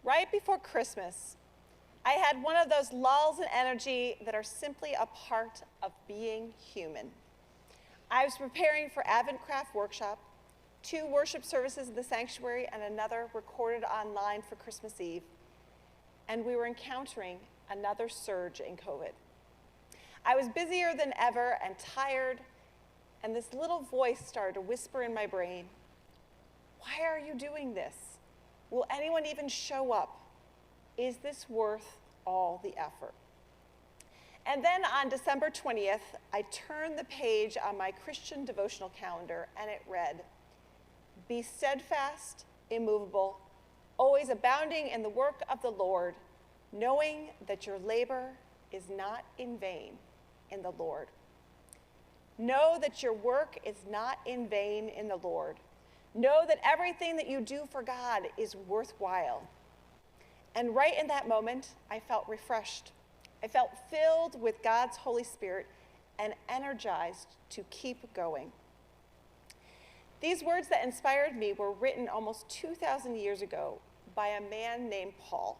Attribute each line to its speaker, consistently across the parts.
Speaker 1: Right before Christmas, I had one of those lulls in energy that are simply a part of being human. I was preparing for Advent Craft Workshop, 2 worship services in the sanctuary and another recorded online for Christmas Eve, and we were encountering another surge in COVID. I was busier than ever and tired, and this little voice started to whisper in my brain, "Why are you doing this? Will anyone even show up? Is this worth all the effort?" And then on December 20th, I turned the page on my Christian devotional calendar and it read, "Be steadfast, immovable, always abounding in the work of the Lord, knowing that your labor is not in vain in the Lord." Know that your work is not in vain in the Lord. Know that everything that you do for God is worthwhile. And right in that moment, I felt refreshed. I felt filled with God's Holy Spirit and energized to keep going. These words that inspired me were written almost 2,000 years ago by a man named Paul,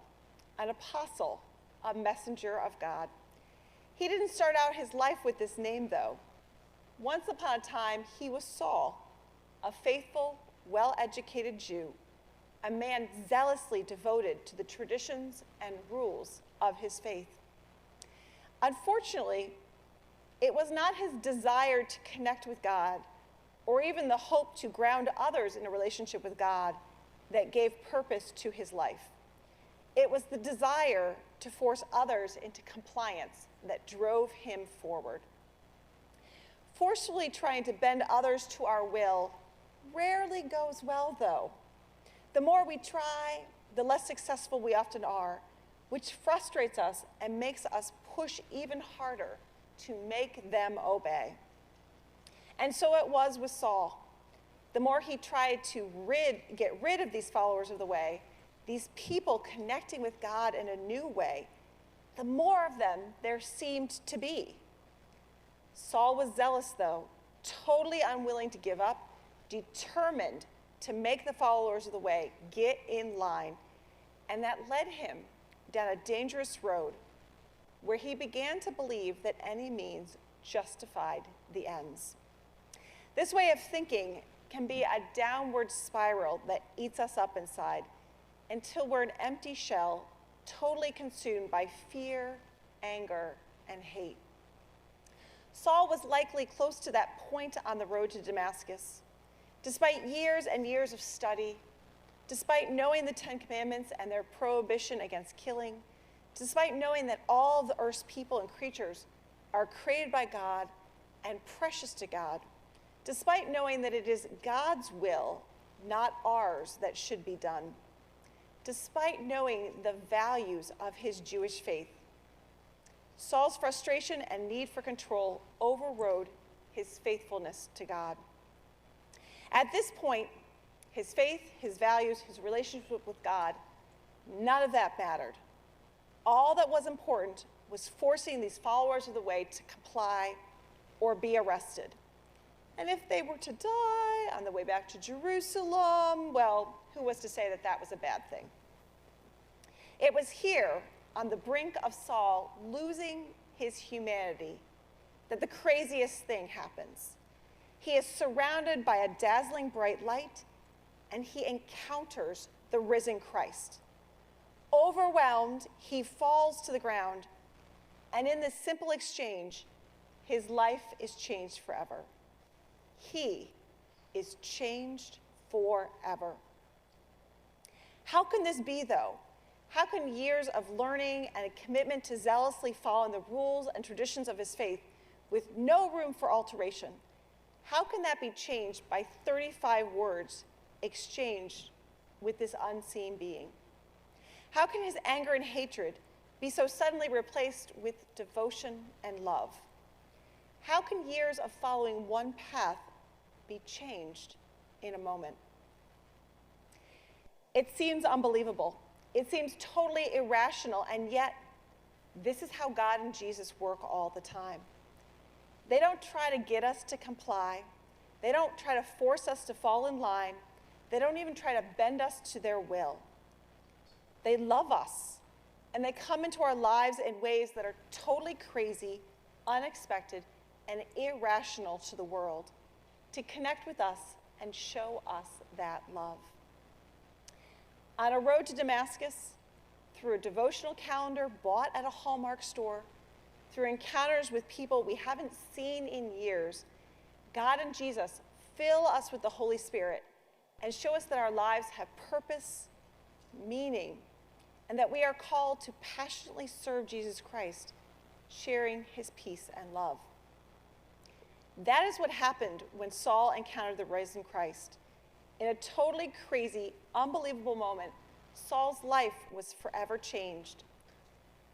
Speaker 1: an apostle, a messenger of God. He didn't start out his life with this name, though. Once upon a time, he was Saul, a faithful, well-educated Jew, a man zealously devoted to the traditions and rules of his faith. Unfortunately, it was not his desire to connect with God or even the hope to ground others in a relationship with God that gave purpose to his life. It was the desire to force others into compliance that drove him forward. Forcefully trying to bend others to our will rarely goes well, though. The more we try, the less successful we often are, which frustrates us and makes us push even harder to make them obey. And so it was with Saul. The more he tried to get rid of these followers of the way, these people connecting with God in a new way, the more of them there seemed to be. Saul was zealous, though, totally unwilling to give up, determined to make the followers of the way get in line, and that led him down a dangerous road where he began to believe that any means justified the ends. This way of thinking can be a downward spiral that eats us up inside until we're an empty shell, totally consumed by fear, anger, and hate. Saul was likely close to that point on the road to Damascus. Despite years and years of study, despite knowing the 10 Commandments and their prohibition against killing, despite knowing that all of the earth's people and creatures are created by God and precious to God, despite knowing that it is God's will, not ours, that should be done, despite knowing the values of his Jewish faith, Saul's frustration and need for control overrode his faithfulness to God. At this point, his faith, his values, his relationship with God, none of that mattered. All that was important was forcing these followers of the way to comply or be arrested. And if they were to die on the way back to Jerusalem, well, who was to say that that was a bad thing? It was here, on the brink of Saul losing his humanity, that the craziest thing happens. He is surrounded by a dazzling bright light, and he encounters the risen Christ. Overwhelmed, he falls to the ground, and in this simple exchange, his life is changed forever. He is changed forever. How can this be, though? How can years of learning and a commitment to zealously follow the rules and traditions of his faith with no room for alteration, how can that be changed by 35 words exchanged with this unseen being? How can his anger and hatred be so suddenly replaced with devotion and love? How can years of following one path be changed in a moment? It seems unbelievable. It seems totally irrational, and yet this is how God and Jesus work all the time. They don't try to get us to comply. They don't try to force us to fall in line. They don't even try to bend us to their will. They love us, and they come into our lives in ways that are totally crazy, unexpected, and irrational to the world, to connect with us and show us that love. On a road to Damascus, through a devotional calendar bought at a Hallmark store, through encounters with people we haven't seen in years, God and Jesus fill us with the Holy Spirit and show us that our lives have purpose, meaning, and that we are called to passionately serve Jesus Christ, sharing his peace and love. That is what happened when Saul encountered the risen Christ. In a totally crazy, unbelievable moment, Saul's life was forever changed.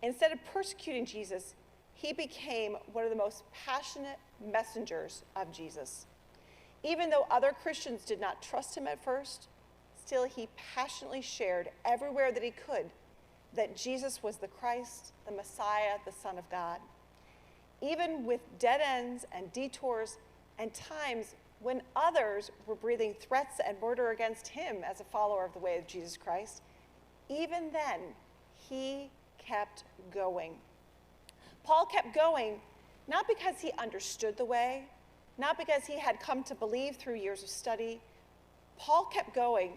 Speaker 1: Instead of persecuting Jesus, he became one of the most passionate messengers of Jesus. Even though other Christians did not trust him at first, still he passionately shared everywhere that he could that Jesus was the Christ, the Messiah, the Son of God. Even with dead ends and detours and times when others were breathing threats and murder against him as a follower of the way of Jesus Christ, even then, he kept going. Paul kept going, not because he understood the way, not because he had come to believe through years of study. Paul kept going,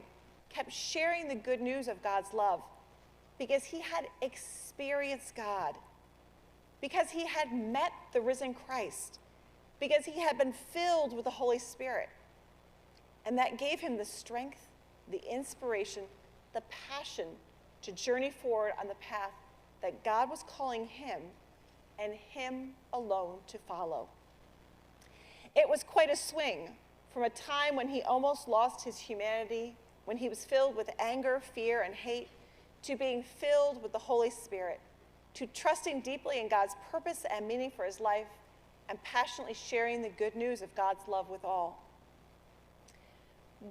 Speaker 1: kept sharing the good news of God's love, because he had experienced God, because he had met the risen Christ, because he had been filled with the Holy Spirit. And that gave him the strength, the inspiration, the passion to journey forward on the path that God was calling him and him alone to follow. It was quite a swing from a time when he almost lost his humanity, when he was filled with anger, fear, and hate, to being filled with the Holy Spirit, to trusting deeply in God's purpose and meaning for his life, and passionately sharing the good news of God's love with all.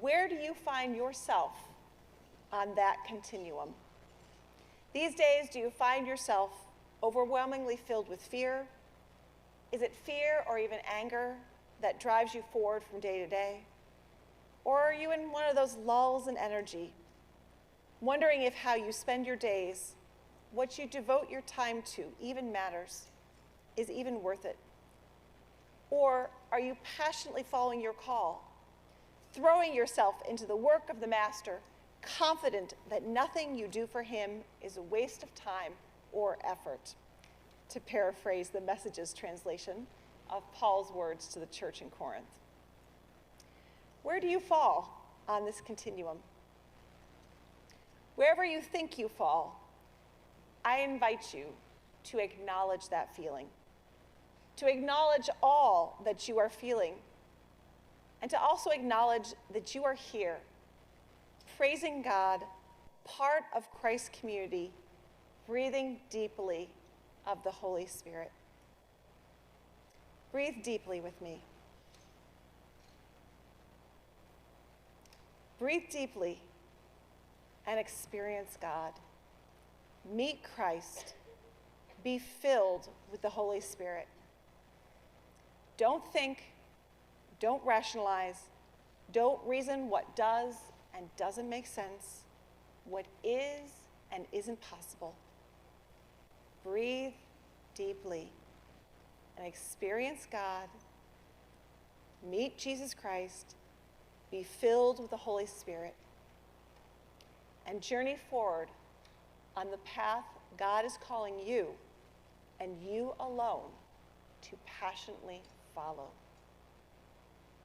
Speaker 1: Where do you find yourself on that continuum? These days, do you find yourself overwhelmingly filled with fear? Is it fear or even anger that drives you forward from day to day? Or are you in one of those lulls in energy, wondering if how you spend your days, what you devote your time to even matters, is even worth it? Or are you passionately following your call, throwing yourself into the work of the Master, confident that nothing you do for him is a waste of time or effort? To paraphrase the Message's translation of Paul's words to the church in Corinth. Where do you fall on this continuum? Wherever you think you fall, I invite you to acknowledge that feeling, to acknowledge all that you are feeling, and to also acknowledge that you are here, praising God, part of Christ's community, breathing deeply of the Holy Spirit. Breathe deeply with me. Breathe deeply and experience God. Meet Christ. Be filled with the Holy Spirit. Don't think, don't rationalize, don't reason what does and doesn't make sense, what is and isn't possible. Breathe deeply and experience God. Meet Jesus Christ. Be filled with the Holy Spirit. And journey forward on the path God is calling you, and you alone, to passionately follow.